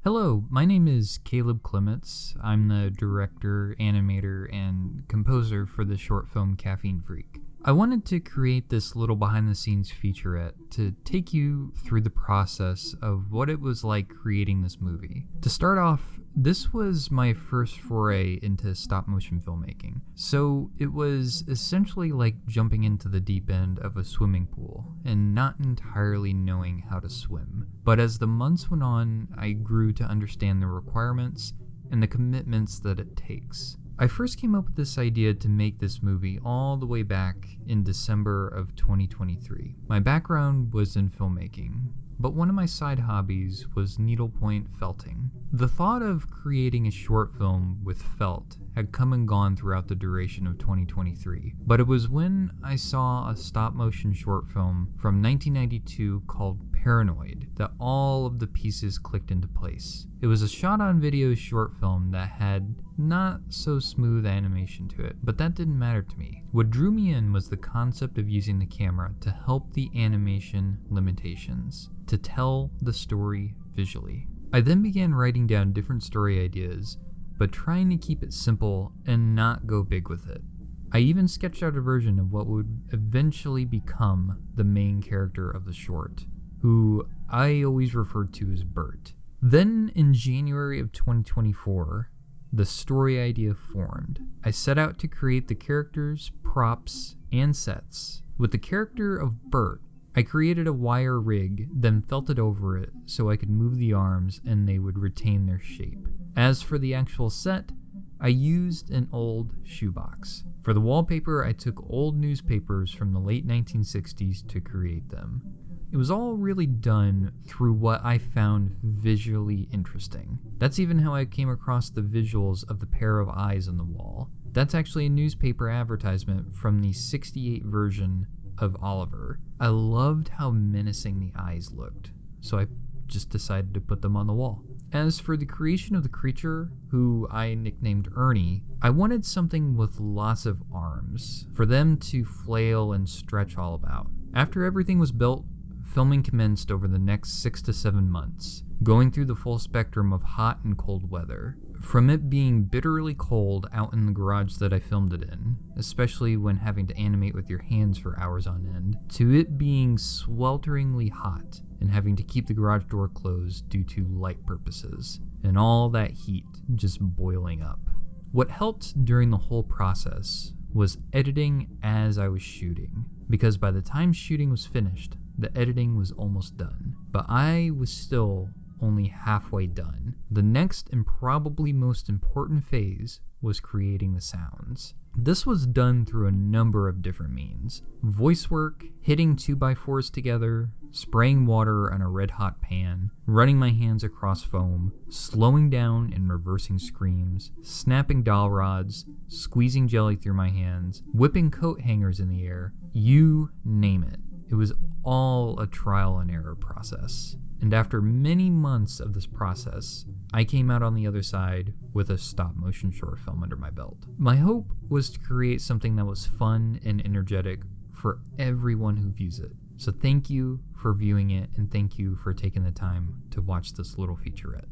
Hello, my name is Caleb Clements. I'm the director, animator, and composer for the short film Caffeine. I wanted to create this little behind-the-scenes featurette to take you through the process of what it was like creating this movie. To start off, this was my first foray into stop-motion filmmaking, so it was essentially like jumping into the deep end of a swimming pool and not entirely knowing how to swim. But as the months went on, I grew to understand the requirements and the commitments that it takes. I first came up with this idea to make this movie all the way back in December of 2023. My background was in filmmaking, but one of my side hobbies was needlepoint felting. The thought of creating a short film with felt had come and gone throughout the duration of 2023, but it was when I saw a stop-motion short film from 1992 called Paranoid that all of the pieces clicked into place. It was a shot-on-video short film that had not so smooth animation to it, but that didn't matter to me. What drew me in was the concept of using the camera to help the animation limitations, to tell the story visually. I then began writing down different story ideas, but trying to keep it simple and not go big with it. I even sketched out a version of what would eventually become the main character of the short, who I always referred to as Bert. Then in January of 2024, the story idea formed. I set out to create the characters, props, and sets. With the character of Bert, I created a wire rig, then felted over it so I could move the arms and they would retain their shape. As for the actual set, I used an old shoebox. For the wallpaper, I took old newspapers from the late 1960s to create them. It was all really done through what I found visually interesting. That's even how I came across the visuals of the pair of eyes on the wall. That's actually a newspaper advertisement from the '68 version of Oliver. I loved how menacing the eyes looked, so I just decided to put them on the wall. As for the creation of the creature, who I nicknamed Ernie, I wanted something with lots of arms, for them to flail and stretch all about. After everything was built, filming commenced over the next 6 to 7 months, going through the full spectrum of hot and cold weather. From it being bitterly cold out in the garage that I filmed it in, especially when having to animate with your hands for hours on end, to it being swelteringly hot and having to keep the garage door closed due to light purposes, and all that heat just boiling up. What helped during the whole process was editing as I was shooting, because by the time shooting was finished, the editing was almost done, but I was still only halfway done. The next and probably most important phase was creating the sounds. This was done through a number of different means. Voice work, hitting 2x4s together, spraying water on a red-hot pan, running my hands across foam, slowing down and reversing screams, snapping dowel rods, squeezing jelly through my hands, whipping coat hangers in the air, you name it. It was all a trial and error process. And after many months of this process, I came out on the other side with a stop-motion short film under my belt. My hope was to create something that was fun and energetic for everyone who views it. So thank you for viewing it, and thank you for taking the time to watch this little featurette.